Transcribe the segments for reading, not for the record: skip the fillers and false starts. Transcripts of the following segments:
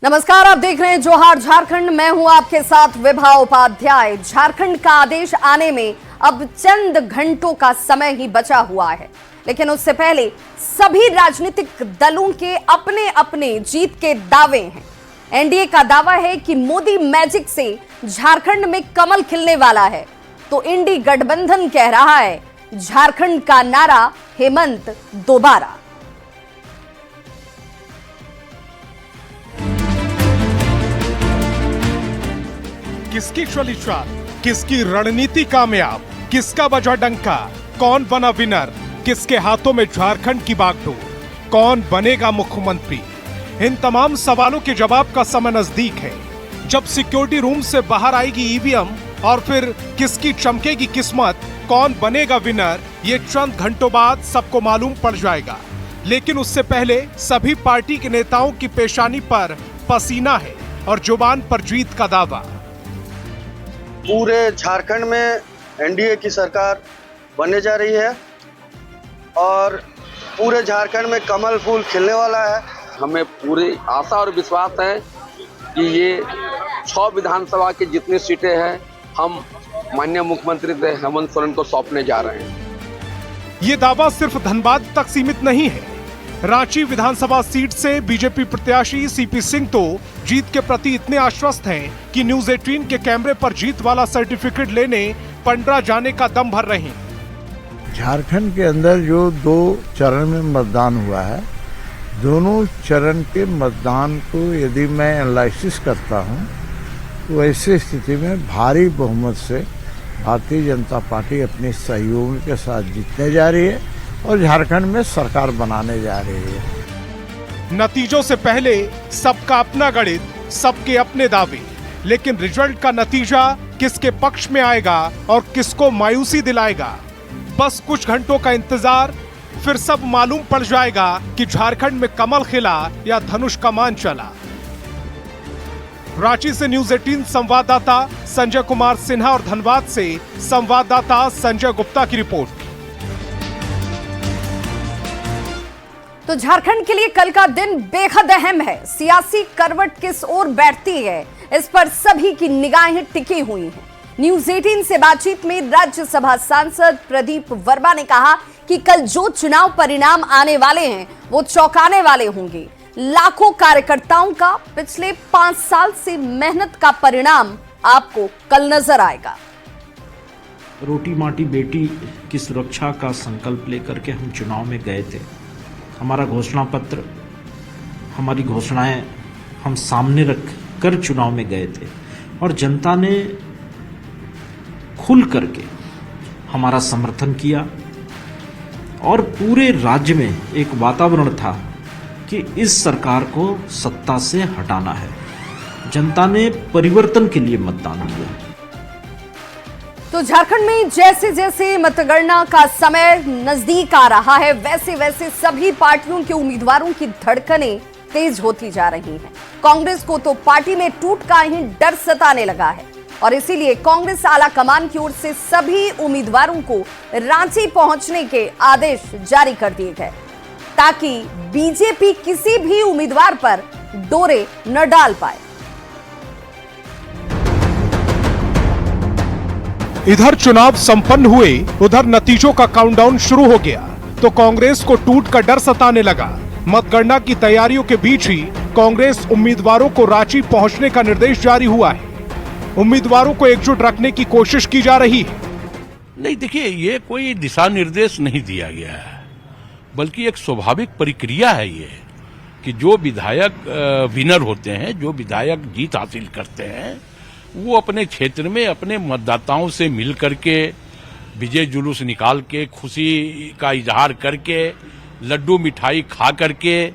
नमस्कार, आप देख रहे हैं जोहार झारखंड। मैं हूं आपके साथ विभा उपाध्याय। झारखंड का आदेश आने में अब चंद घंटों का समय ही बचा हुआ है, लेकिन उससे पहले सभी राजनीतिक दलों के अपने अपने जीत के दावे हैं। एनडीए का दावा है कि मोदी मैजिक से झारखंड में कमल खिलने वाला है, तो इंडी गठबंधन कह रहा है झारखंड का नारा हेमंत दोबारा। किसकी चली चाल, किसकी रणनीति कामयाब, किसका बजा डंका, कौन बना विनर, किसके हाथों में झारखंड की बागडोर, कौन बनेगा मुख्यमंत्री, इन तमाम सवालों के जवाब का समय नजदीक है। जब सिक्योरिटी रूम से बाहर आएगी ईवीएम और फिर किसकी चमकेगी किस्मत, कौन बनेगा विनर, ये चंद घंटों बाद सबको मालूम पड़ जाएगा। लेकिन उससे पहले सभी पार्टी के नेताओं की पेशानी पर पसीना है और जुबान पर जीत का दावा। पूरे झारखंड में एनडीए की सरकार बनने जा रही है और पूरे झारखंड में कमल फूल खिलने वाला है। हमें पूरी आशा और विश्वास है कि ये 6 विधानसभा की जितनी सीटें हैं हम माननीय मुख्यमंत्री हेमंत सोरेन को सौंपने जा रहे हैं। ये दावा सिर्फ धनबाद तक सीमित नहीं है। रांची विधानसभा सीट से बीजेपी प्रत्याशी सीपी सिंह तो जीत के प्रति इतने आश्वस्त हैं कि न्यूज 18 के कैमरे पर जीत वाला सर्टिफिकेट लेने पंडरा जाने का दम भर रहे हैं। झारखंड के अंदर जो 2 चरण में मतदान हुआ है, दोनों चरण के मतदान को यदि मैं एनालिसिस करता हूं तो ऐसी स्थिति में भारी बहुमत से भारतीय जनता पार्टी अपने सहयोगी के साथ जीतने जा रही है और झारखंड में सरकार बनाने जा रही है। नतीजों से पहले सबका अपना गणित, सबके अपने दावे, लेकिन रिजल्ट का नतीजा किसके पक्ष में आएगा और किसको मायूसी दिलाएगा, बस कुछ घंटों का इंतजार, फिर सब मालूम पड़ जाएगा कि झारखंड में कमल खिला या धनुष कमान चला। रांची से न्यूज 18 संवाददाता संजय कुमार सिन्हा और धनबाद से संवाददाता संजय गुप्ता की रिपोर्ट। तो झारखंड के लिए कल का दिन बेहद अहम है। सियासी करवट किस ओर बैठती है, इस पर सभी की निगाहें टिकी हुई हैं। न्यूज 18 से बातचीत में राज्यसभा सांसद प्रदीप वर्मा ने कहा कि कल जो चुनाव परिणाम आने वाले हैं वो चौंकाने वाले होंगे। लाखों कार्यकर्ताओं का पिछले 5 साल से मेहनत का परिणाम आपको कल नजर आएगा। रोटी माटी बेटी की सुरक्षा का संकल्प लेकर के हम चुनाव में गए थे। हमारा घोषणा पत्र, हमारी घोषणाएं हम सामने रख कर चुनाव में गए थे और जनता ने खुल करके हमारा समर्थन किया और पूरे राज्य में एक वातावरण था कि इस सरकार को सत्ता से हटाना है। जनता ने परिवर्तन के लिए मतदान किया। तो झारखंड में जैसे जैसे मतगणना का समय नजदीक आ रहा है, वैसे वैसे सभी पार्टियों के उम्मीदवारों की धड़कनें तेज होती जा रही हैं। कांग्रेस को तो पार्टी में टूट का ही डर सताने लगा है और इसीलिए कांग्रेस आला कमान की ओर से सभी उम्मीदवारों को रांची पहुंचने के आदेश जारी कर दिए गए ताकि बीजेपी किसी भी उम्मीदवार पर डोरे न डाल पाए। इधर चुनाव संपन्न हुए, उधर नतीजों का काउंटडाउन शुरू हो गया तो कांग्रेस को टूट का डर सताने लगा। मतगणना की तैयारियों के बीच ही कांग्रेस उम्मीदवारों को रांची पहुंचने का निर्देश जारी हुआ है। उम्मीदवारों को एकजुट रखने की कोशिश की जा रही है। नहीं, देखिए, ये कोई दिशा निर्देश नहीं दिया गया है, बल्कि एक स्वाभाविक प्रक्रिया है ये कि जो विधायक विनर होते हैं, जो विधायक जीत हासिल करते हैं, वो अपने क्षेत्र में अपने मतदाताओं से मिल करके विजय जुलूस निकाल के खुशी का इजहार करके लड्डू मिठाई खा करके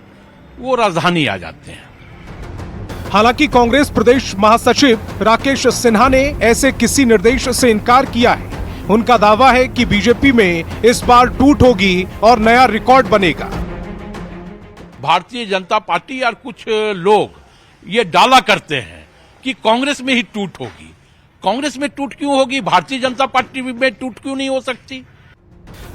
वो राजधानी आ जाते हैं। हालांकि कांग्रेस प्रदेश महासचिव राकेश सिन्हा ने ऐसे किसी निर्देश से इनकार किया है। उनका दावा है कि बीजेपी में इस बार टूट होगी और नया रिकॉर्ड बनेगा। भारतीय जनता पार्टी और कुछ लोग ये डाला करते हैं कि कांग्रेस में ही टूट होगी। कांग्रेस में टूट क्यों होगी? भारतीय जनता पार्टी में टूट क्यों नहीं हो सकती?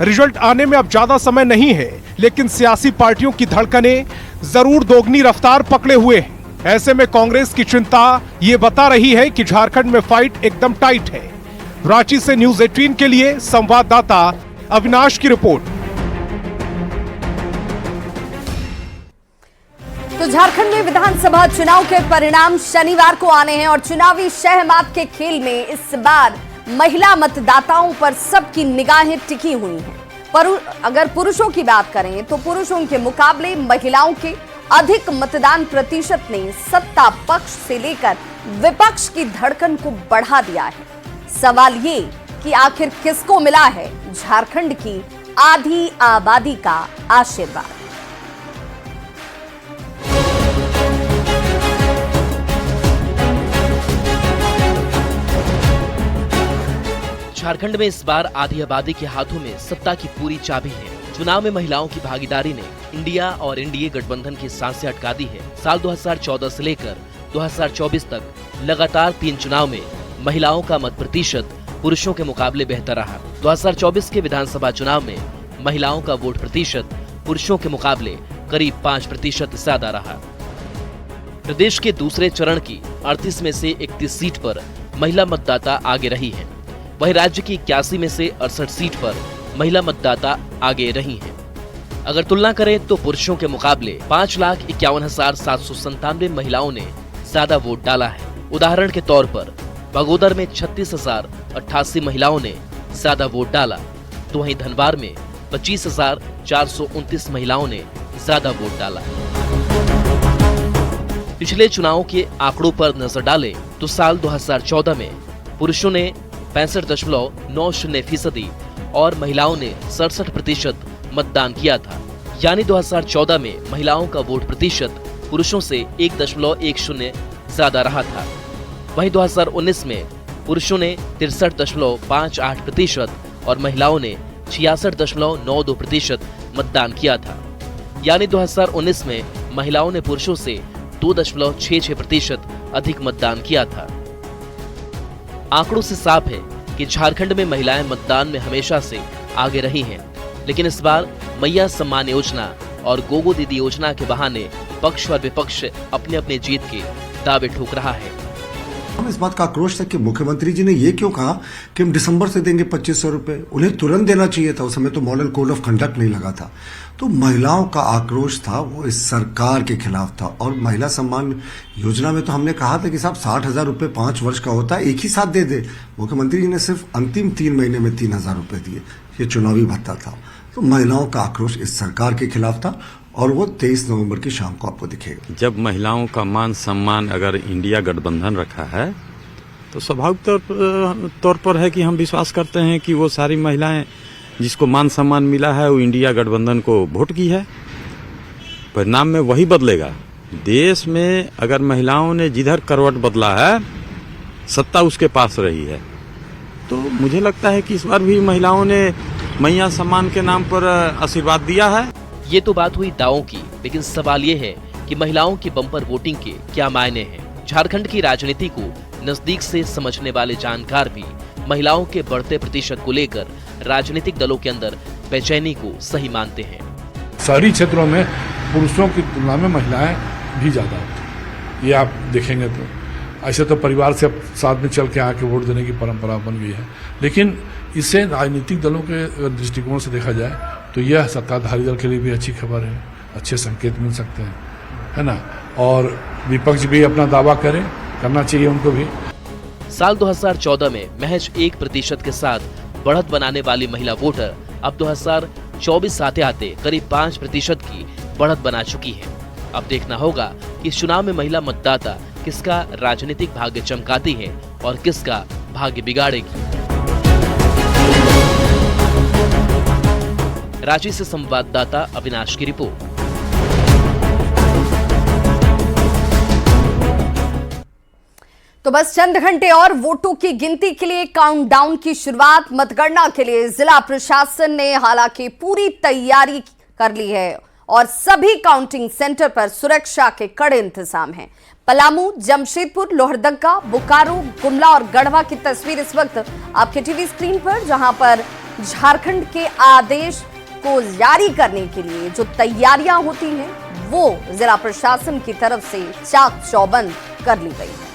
रिजल्ट आने में अब ज्यादा समय नहीं है, लेकिन सियासी पार्टियों की धड़कनें जरूर दोगुनी रफ्तार पकड़े हुए हैं। ऐसे में कांग्रेस की चिंता ये बता रही है कि झारखंड में फाइट एकदम टाइट है। रांची से न्यूज़ 18 के लिए संवाददाता अविनाश की रिपोर्ट। तो झारखंड में विधानसभा चुनाव के परिणाम शनिवार को आने हैं और चुनावी शहमात के खेल में इस बार महिला मतदाताओं पर सबकी निगाहें टिकी हुई हैं। पर अगर पुरुषों की बात करें तो पुरुषों के मुकाबले महिलाओं के अधिक मतदान प्रतिशत ने सत्ता पक्ष से लेकर विपक्ष की धड़कन को बढ़ा दिया है। सवाल ये कि आखिर किसको मिला है झारखंड की आधी आबादी का आशीर्वाद। झारखंड में इस बार आधी आबादी के हाथों में सत्ता की पूरी चाबी है। चुनाव में महिलाओं की भागीदारी ने इंडिया और एनडीए गठबंधन की सांसें अटका दी है। साल 2014 से लेकर 2024 तक लगातार 3 चुनाव में महिलाओं का मत प्रतिशत पुरुषों के मुकाबले बेहतर रहा। 2024 के विधानसभा चुनाव में महिलाओं का वोट प्रतिशत पुरुषों के मुकाबले करीब 5% ज्यादा रहा। प्रदेश के दूसरे चरण की 38 में से 31 सीट पर महिला मतदाता आगे रही है। वहीं राज्य की 81 में से 68 सीट पर महिला मतदाता आगे रही हैं। अगर तुलना करें तो पुरुषों के मुकाबले 5,51,797 महिलाओं ने ज्यादा वोट डाला है। उदाहरण के तौर पर बगोदर में 36,088 महिलाओं ने ज्यादा वोट डाला, तो वहीं धनबाद में 25,429 महिलाओं ने ज्यादा वोट डाला। पिछले चुनावों के आंकड़ों पर नजर डालें तो साल 2014 में पुरुषों ने 65.90% और महिलाओं ने 67% मतदान किया था। यानी 2014 में महिलाओं का वोट प्रतिशत पुरुषों से 1.10 ज्यादा रहा था। वहीं 2019 में पुरुषों ने 63.58% और महिलाओं ने 66.92% मतदान किया था। यानी 2019 में महिलाओं ने पुरुषों से 2.66% अधिक मतदान किया था। आंकड़ों से साफ है कि झारखंड में महिलाएं मतदान में हमेशा से आगे रही हैं, लेकिन इस बार मैया सम्मान योजना और गोगो दीदी योजना के बहाने पक्ष और विपक्ष अपने अपने जीत के दावे ठोक रहा है। हम इस बात का आक्रोश था कि मुख्यमंत्री जी ने ये क्यों कहा कि हम दिसंबर से देंगे 2500 रुपए। उन्हें तुरंत देना चाहिए था। उस समय तो मॉडल कोड ऑफ कंडक्ट नहीं लगा था। तो महिलाओं का आक्रोश था, वो इस सरकार के खिलाफ था। और महिला सम्मान योजना में तो हमने कहा था कि साहब 60,000 रुपए 5 वर्ष का होता है, एक ही साथ दे दे। मुख्यमंत्री जी ने सिर्फ अंतिम 3 महीने में 3,000 रुपए दिए। ये चुनावी भत्ता था। तो महिलाओं का आक्रोश इस सरकार के खिलाफ था और वो 23 नवंबर की शाम को आपको दिखेगा। जब महिलाओं का मान सम्मान अगर इंडिया गठबंधन रखा है तो स्वाभाविक तौर पर है कि हम विश्वास करते हैं कि वो सारी महिलाएं जिसको मान सम्मान मिला है वो इंडिया गठबंधन को वोट की है। परिणाम में वही बदलेगा। देश में अगर महिलाओं ने जिधर करवट बदला है सत्ता उसके पास रही है, तो मुझे लगता है कि इस बार भी महिलाओं ने मैया सम्मान के नाम पर आशीर्वाद दिया है। ये तो बात हुई दावों की, लेकिन सवाल ये है कि महिलाओं की बम्पर वोटिंग के क्या मायने हैं। झारखंड की राजनीति को नजदीक से समझने वाले जानकार भी महिलाओं के बढ़ते प्रतिशत को लेकर राजनीतिक दलों के अंदर बेचैनी को सही मानते हैं। शहरी क्षेत्रों में पुरुषों की तुलना में महिलाएं भी ज्यादा होती, ये आप देखेंगे तो। ऐसे तो परिवार से साथ में चल के आके वोट देने की परंपरा बन गई है, लेकिन इससे राजनीतिक दलों के दृष्टिकोण से देखा जाए तो यह सत्ताधारी दल के लिए भी अच्छी खबर है, अच्छे संकेत मिल सकते हैं, है ना। और विपक्ष भी अपना दावा करे, करना चाहिए उनको भी। साल 2014 में महज 1% के साथ बढ़त बनाने वाली महिला वोटर अब 2024 आते आते करीब 5% की बढ़त बना चुकी है। अब देखना होगा कि इस चुनाव में महिला मतदाता किसका राजनीतिक भाग्य चमकाती है और किसका भाग्य बिगाड़ेगी। रांची से संवाददाता अविनाश की रिपोर्ट। तो बस चंद घंटे और वोटों की गिनती के लिए काउंटडाउन की शुरुआत। मतगणना के लिए जिला प्रशासन ने हालांकि पूरी तैयारी कर ली है और सभी काउंटिंग सेंटर पर सुरक्षा के कड़े इंतजाम हैं। पलामू, जमशेदपुर, लोहरदगा, बोकारो, गुमला और गढ़वा की तस्वीर इस वक्त आपके टीवी स्क्रीन पर, जहां पर झारखंड के आदेश को जारी करने के लिए जो तैयारियां होती हैं वो जिला प्रशासन की तरफ से चाक चौबंद कर ली गई है।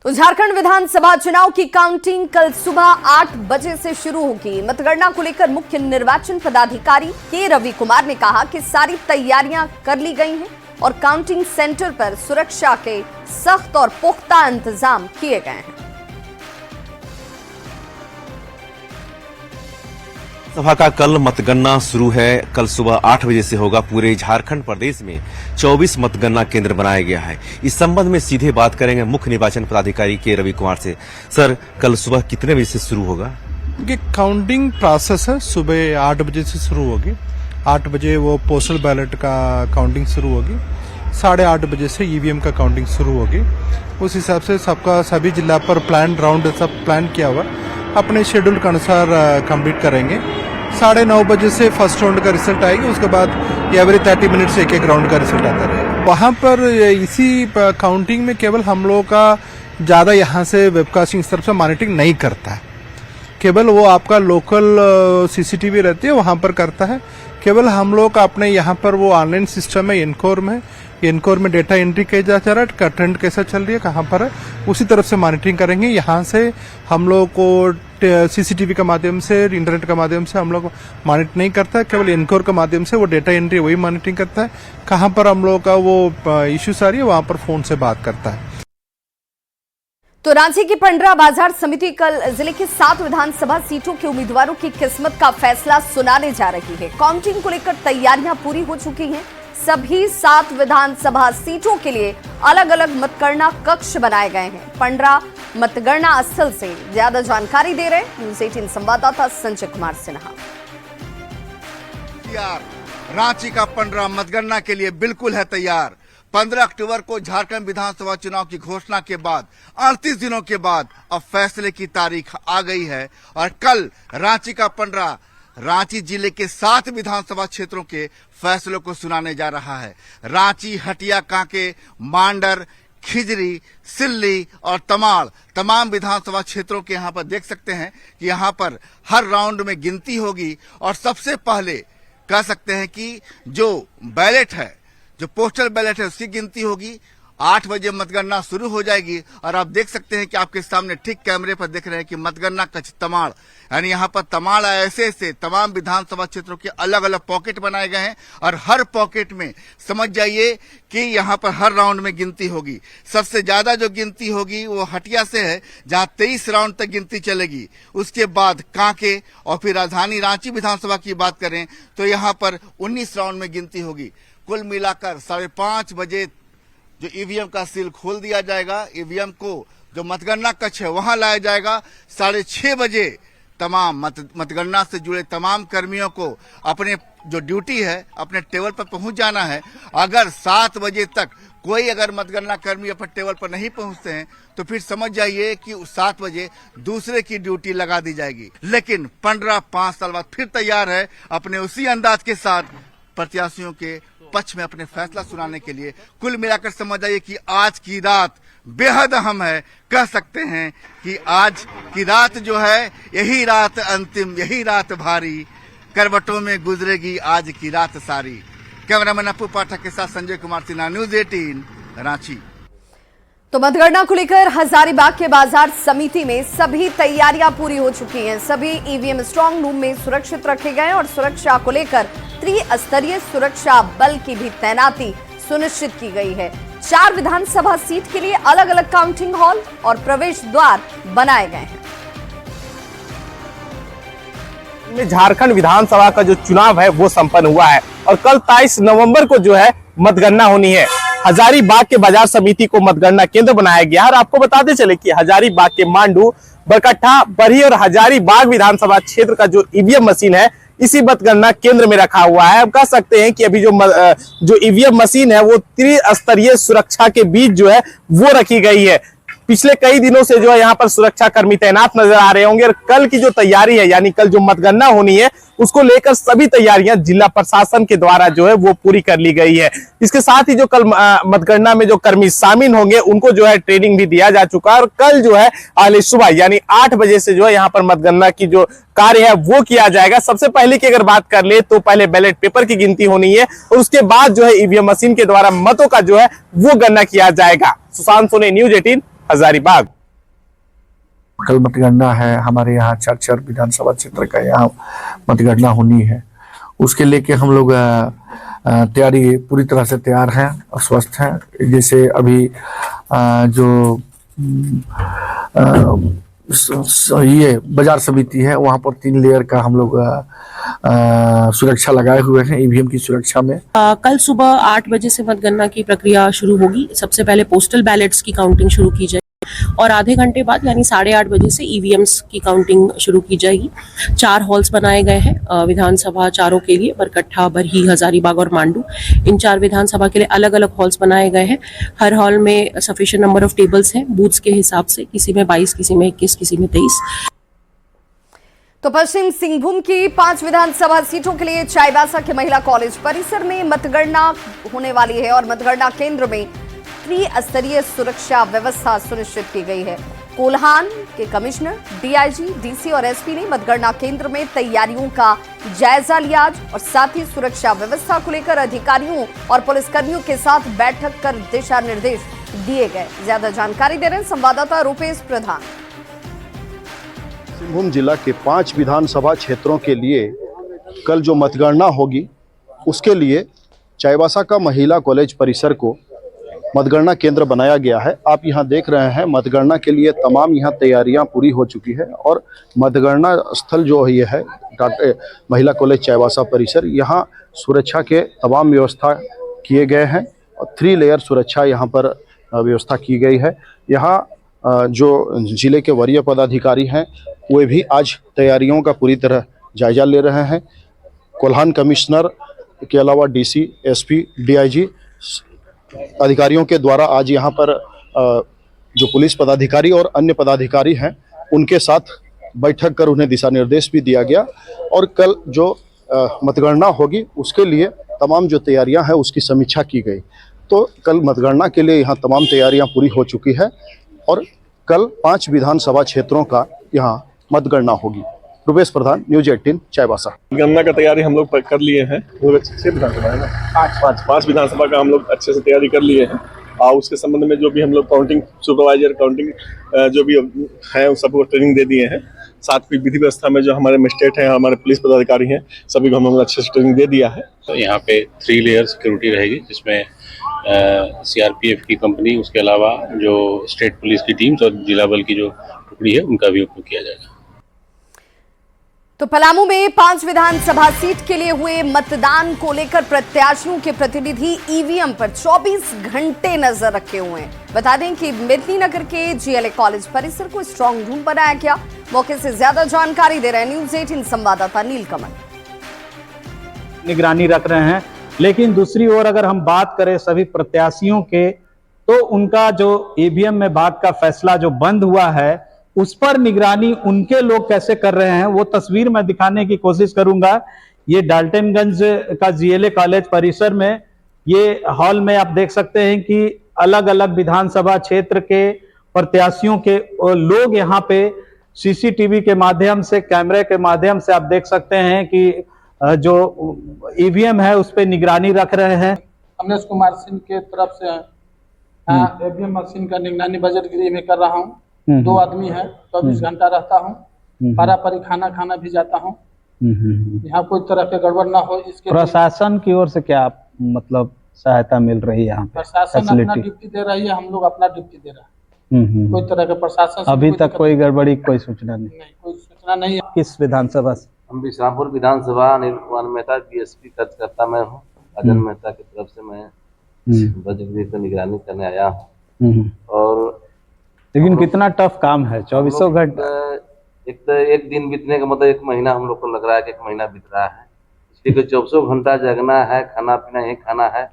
तो झारखंड विधानसभा चुनाव की काउंटिंग कल सुबह 8 बजे से शुरू होगी। मतगणना को लेकर मुख्य निर्वाचन पदाधिकारी के रवि कुमार ने कहा कि सारी तैयारियां कर ली गई हैं और काउंटिंग सेंटर पर सुरक्षा के सख्त और पुख्ता इंतजाम किए गए हैं। सभा का कल मतगणना शुरू है। कल सुबह 8 बजे से होगा। पूरे झारखंड प्रदेश में 24 मतगणना केंद्र बनाया गया है। इस संबंध में सीधे बात करेंगे मुख्य निर्वाचन पदाधिकारी के रवि कुमार से। सर, कल सुबह कितने बजे से शुरू होगा? ये काउंटिंग प्रोसेस है, सुबह 8 बजे से शुरू होगी। 8 बजे वो पोस्टल बैलेट का काउंटिंग शुरू होगी। 8:30 बजे से ईवीएम का काउंटिंग शुरू होगी। उस हिसाब से सबका सभी जिला पर प्लान राउंड सब प्लान किया हुआ, अपने शेड्यूल के अनुसार कंप्लीट करेंगे। 9:30 बजे से फर्स्ट राउंड का रिजल्ट आएगी। उसके बाद एवरी 30 मिनट से एक राउंड का रिजल्ट आता रहेगा। वहाँ पर इसी काउंटिंग में केवल हम लोगों का ज़्यादा यहाँ से वेबकास्टिंग तरफ से मॉनिटरिंग नहीं करता है। केवल वो आपका लोकल सीसीटीवी रहती है, वहाँ पर करता है। केवल हम लोग का अपने यहाँ पर वो ऑनलाइन सिस्टम है एनकोर में। एनकोर में डेटा एंट्री किया जा रहा है, ट्रेंड कैसा चल रही है, कहाँ पर है, उसी तरफ से मॉनिटरिंग करेंगे। यहाँ से हम लोग को सीसीटीवी के माध्यम से, इंटरनेट के माध्यम से हम लोग मॉनिटर नहीं करता है। केवल एनकोर के माध्यम से वो डेटा एंट्री वही मॉनिटरिंग करता है। कहाँ पर हम लोग का वो इश्यूज आ रही है, वहाँ पर फोन से बात करता है। तो रांची की पंडरा बाजार समिति कल जिले की 7 विधानसभा सीटों के उम्मीदवारों की किस्मत का फैसला सुनाने जा रही है। काउंटिंग को लेकर तैयारियां पूरी हो चुकी हैं। सभी 7 विधानसभा सीटों के लिए अलग अलग मतगणना कक्ष बनाए गए हैं। पंडरा मतगणना स्थल से ज्यादा जानकारी दे रहे न्यूज़ 18 संवाददाता संजय कुमार सिन्हा। रांची का पंडरा मतगणना के लिए बिल्कुल है तैयार। 15 अक्टूबर को झारखंड विधानसभा चुनाव की घोषणा के बाद 38 दिनों के बाद अब फैसले की तारीख आ गई है और कल रांची का पंडरा रांची जिले के 7 विधानसभा क्षेत्रों के फैसलों को सुनाने जा रहा है। रांची, हटिया, कांके, मांडर, खिजरी, सिल्ली और तमाड़ तमाम विधानसभा क्षेत्रों के यहाँ पर देख सकते हैं कि यहाँ पर हर राउंड में गिनती होगी और सबसे पहले कह सकते हैं कि जो बैलेट है, जो पोस्टल बैलेट है, उसकी गिनती होगी। 8 बजे मतगणना शुरू हो जाएगी और आप देख सकते हैं कि आपके सामने ठीक कैमरे पर देख रहे हैं कि मतगणना कक्ष तमाड़, यानी यहाँ पर तमाड़ ऐसे तमाम विधानसभा क्षेत्रों के अलग अलग पॉकेट बनाए गए हैं और हर पॉकेट में समझ जाइए कि यहाँ पर हर राउंड में गिनती होगी। सबसे ज्यादा जो गिनती होगी वो हटिया से है, जहाँ 23 राउंड तक गिनती चलेगी। उसके बाद कांके और फिर राजधानी रांची विधानसभा की बात करें तो यहाँ पर 19 राउंड में गिनती होगी। कुल मिलाकर 5:30 बजे जो ईवीएम का सील खोल दिया जाएगा। ईवीएम को जो मतगणना कक्ष है वहां लाया जाएगा। 6:30 बजे तमाम मतगणना से जुड़े तमाम कर्मियों को अपने जो ड्यूटी है अपने टेबल पर पहुंच जाना है। अगर 7 बजे तक कोई अगर मतगणना कर्मी अपने टेबल पर नहीं पहुंचते हैं तो फिर समझ जाइए कि 7 बजे दूसरे की ड्यूटी लगा दी जाएगी। लेकिन पंडरा 5 साल बाद फिर तैयार है अपने उसी अंदाज के साथ प्रत्याशियों के पक्ष में अपने फैसला सुनाने के लिए। कुल मिलाकर समझ आइए कि आज की रात बेहद अहम है। कह सकते हैं कि आज की रात जो है यही रात अंतिम, यही रात भारी, करवटों में गुजरेगी आज की रात सारी। कैमरामैन अपू पाठक के साथ संजय कुमार सिन्हा, न्यूज़ 18 रांची। तो मतगणना को लेकर हजारीबाग के बाजार समिति में सभी तैयारियां पूरी हो चुकी हैं। सभी ईवीएम स्ट्रांग रूम में सुरक्षित रखे गए और सुरक्षा को लेकर त्रिस्तरीय सुरक्षा बल की भी तैनाती सुनिश्चित की गई है। 4 विधानसभा सीट के लिए अलग अलग काउंटिंग हॉल और प्रवेश द्वार बनाए गए हैं। झारखंड विधानसभा का जो चुनाव है वो संपन्न हुआ है और कल 23 नवंबर को जो है मतगणना होनी है। हजारीबाग के बाजार समिति को मतगणना केंद्र बनाया गया और आपको बताते चले कि हजारीबाग के मांडू, बरकट्ठा, बरही और हजारीबाग विधानसभा क्षेत्र का जो ईवीएम मशीन है इसी मतगणना केंद्र में रखा हुआ है। हम कह सकते हैं कि अभी जो ईवीएम मशीन है वो त्रिस्तरीय सुरक्षा के बीच जो है वो रखी गई है। पिछले कई दिनों से जो है यहाँ पर सुरक्षा कर्मी तैनात नजर आ रहे होंगे और कल की जो तैयारी है यानी कल जो मतगणना होनी है उसको लेकर सभी तैयारियां जिला प्रशासन के द्वारा जो है वो पूरी कर ली गई है। इसके साथ ही जो कल मतगणना में जो कर्मी शामिल होंगे उनको जो है ट्रेनिंग भी दिया जा चुका है और कल जो है अगले सुबह यानी 8 बजे से जो है यहाँ पर मतगणना की जो कार्य है वो किया जाएगा। सबसे पहले की अगर बात कर ले तो पहले बैलेट पेपर की गिनती होनी है और उसके बाद जो है ईवीएम मशीन के द्वारा मतों का जो है वो गणना किया जाएगा। सुशांत सोनी, न्यूज 18, हजारीबाग। कल मतगणना है हमारे यहाँ चार विधानसभा क्षेत्र का यहाँ मतगणना होनी है। उसके लेके हम लोग तैयारी पूरी तरह से तैयार हैं और स्वस्थ हैं। जैसे अभी जो ये बाजार समिति है वहाँ पर 3 लेयर का हम लोग सुरक्षा लगाए हुए हैं ईवीएम की सुरक्षा में। कल सुबह 8 बजे से मतगणना की प्रक्रिया शुरू होगी। सबसे पहले पोस्टल बैलेट्स की काउंटिंग शुरू की जाएगी और आधे घंटे बाद यानी 8:30 बजे से ईवीएम्स की काउंटिंग शुरू की जाएगी। 4 हॉल्स बनाए गए हैं विधानसभा चारों के लिए, बरकट्ठा, बरही, हजारीबाग और मांडू। इन 4 विधानसभा के लिए अलग अलग हॉल्स बनाए गए हैं। हर हॉल में सफिशिएंट नंबर ऑफ टेबल्स हैं बूथ्स के हिसाब से, किसी में 22, किसी में 21, किसी में 23। तो पश्चिम सिंहभूम की 5 विधानसभा सीटों के लिए चाईबासा के महिला कॉलेज परिसर में मतगणना होने वाली है और मतगणना केंद्र में त्रिस्तरीय सुरक्षा व्यवस्था सुनिश्चित की गई है। कोल्हान के कमिश्नर, डीआईजी, डीसी और एसपी ने मतगणना केंद्र में तैयारियों का जायजा लिया आज और साथ ही सुरक्षा व्यवस्था को लेकर अधिकारियों और पुलिसकर्मियों के साथ बैठक कर दिशा निर्देश दिए गए। ज्यादा जानकारी दे रहे हैं संवाददाता रूपेश प्रधान। सिंहभूम जिला के 5 विधानसभा क्षेत्रों के लिए कल जो मतगणना होगी उसके लिए चाईबासा का महिला कॉलेज परिसर को मतगणना केंद्र बनाया गया है। आप यहां देख रहे हैं मतगणना के लिए तमाम यहां तैयारियां पूरी हो चुकी है और मतगणना स्थल जो ये है महिला कॉलेज चाईबासा परिसर, यहां सुरक्षा के तमाम व्यवस्था किए गए हैं और 3 लेयर सुरक्षा यहां पर व्यवस्था की गई है। यहां जो जिले के वरीय पदाधिकारी हैं वे भी आज तैयारियों का पूरी तरह जायजा ले रहे हैं। कोल्हान कमिश्नर के अलावा डीसी, एसपी, डीआईजी अधिकारियों के द्वारा आज यहाँ पर जो पुलिस पदाधिकारी और अन्य पदाधिकारी हैं उनके साथ बैठक कर उन्हें दिशा निर्देश भी दिया गया और कल जो मतगणना होगी उसके लिए तमाम जो तैयारियां हैं उसकी समीक्षा की गई। तो कल मतगणना के लिए यहाँ तमाम तैयारियां पूरी हो चुकी है और कल 5 विधानसभा क्षेत्रों का यहाँ मतगणना होगी। रूपेश प्रधान, न्यूज 18, चाईबासा। गणना का तैयारी हम लोग कर लिए हैं। 6 विधानसभा है ना, 5 विधानसभा का हम लोग अच्छे से तैयारी कर लिए हैं और उसके संबंध में जो भी हम लोग काउंटिंग सुपरवाइजर, काउंटिंग जो भी हैं उन सबको ट्रेनिंग दे दिए हैं। साथ ही विधि व्यवस्था में जो हमारे मजिस्ट्रेट हैं, हमारे पुलिस पदाधिकारी हैं, सभी को हम लोग अच्छे से ट्रेनिंग दे दिया है। तो यहाँ पे 3 लेयर सिक्योरिटी रहेगी जिसमें सीआरपीएफ की कंपनी, उसके अलावा जो स्टेट पुलिस की टीम्स और जिला बल की जो टुकड़ी है उनका भी उपयोग किया जाएगा। तो पलामू में 5 विधानसभा सीट के लिए हुए मतदान को लेकर प्रत्याशियों के प्रतिनिधि ईवीएम पर 24 घंटे नजर रखे हुए हैं। बता दें कि मेदिनीनगर के जीएलए कॉलेज परिसर को स्ट्रांग रूम बनाया गया। मौके से ज्यादा जानकारी दे रहे हैं न्यूज 18 संवाददाता नीलकमल। निगरानी रख रहे हैं, लेकिन दूसरी ओर अगर हम बात करें सभी प्रत्याशियों के, तो उनका जो ईवीएम में भाग का फैसला जो बंद हुआ है उस पर निगरानी उनके लोग कैसे कर रहे हैं वो तस्वीर में दिखाने की कोशिश करूंगा। ये डाल्टनगंज का जीएलए कॉलेज परिसर में ये हॉल में आप देख सकते हैं कि अलग अलग विधानसभा क्षेत्र के प्रत्याशियों के लोग यहाँ पे सीसीटीवी के माध्यम से, कैमरे के माध्यम से आप देख सकते हैं कि जो ईवीएम है उस पर निगरानी रख रहे हैं। अमरेश कुमार सिंह के तरफ से ईवीएम मशीन का निगरानी बजट गृह में कर रहा हूँ। 2 आदमी है, 24 घंटा रहता हूँ, पारापरी खाना भी जाता हूँ। यहाँ कोई तरह के गड़बड़ ना हो इसके प्रशासन की ओर से क्या मतलब सहायता मिल रही है? यहाँ प्रशासन अपना ड्यूटी दे रही है, हम लोग अपना ड्यूटी दे रहे हैं। कोई तरह के प्रशासन अभी तक कोई गड़बड़ी कोई सूचना नहीं? कोई सूचना नहीं है। किस विधानसभा से? हम विश्रामपुर विधानसभा, अनिल कुमार मेहता बीएसपी कार्यकर्ता मैं हूँ। अजन मेहता की तरफ से मैं बजट गृह पर निगरानी करने आया हूँ। और लेकिन कितना टफ काम है 24 घंटे। एक दिन बीतने का मतलब 1 महीना हम लोग को लग रहा है कि 1 महीना बीत रहा है। इसलिए 24 घंटा जगना है, खाना पीना यही खाना है,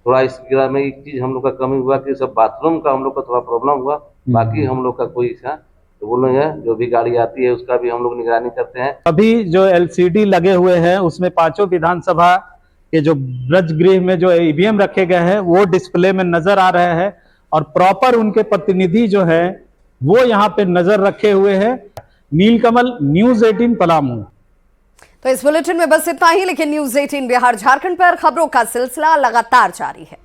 थोड़ा इस गिरा में एक चीज हम लोग का कमी हुआ कि सब बाथरूम का हम लोग का थोड़ा प्रॉब्लम हुआ, बाकी हम लोग का कोई तो वो नहीं है। जो भी गाड़ी आती है उसका भी हम लोग निगरानी करते हैं। अभी जो एलसीडी लगे हुए हैं उसमें पांचों विधानसभा के जो ब्रजगृह में जो ईवीएम रखे गए हैं वो डिस्प्ले में नजर आ रहे हैं और प्रॉपर उनके प्रतिनिधि जो है वो यहाँ पे नजर रखे हुए हैं। नीलकमल, न्यूज 18 पलामू। तो इस बुलेटिन में बस इतना ही, लेकिन न्यूज 18 बिहार झारखंड पर खबरों का सिलसिला लगातार जारी है।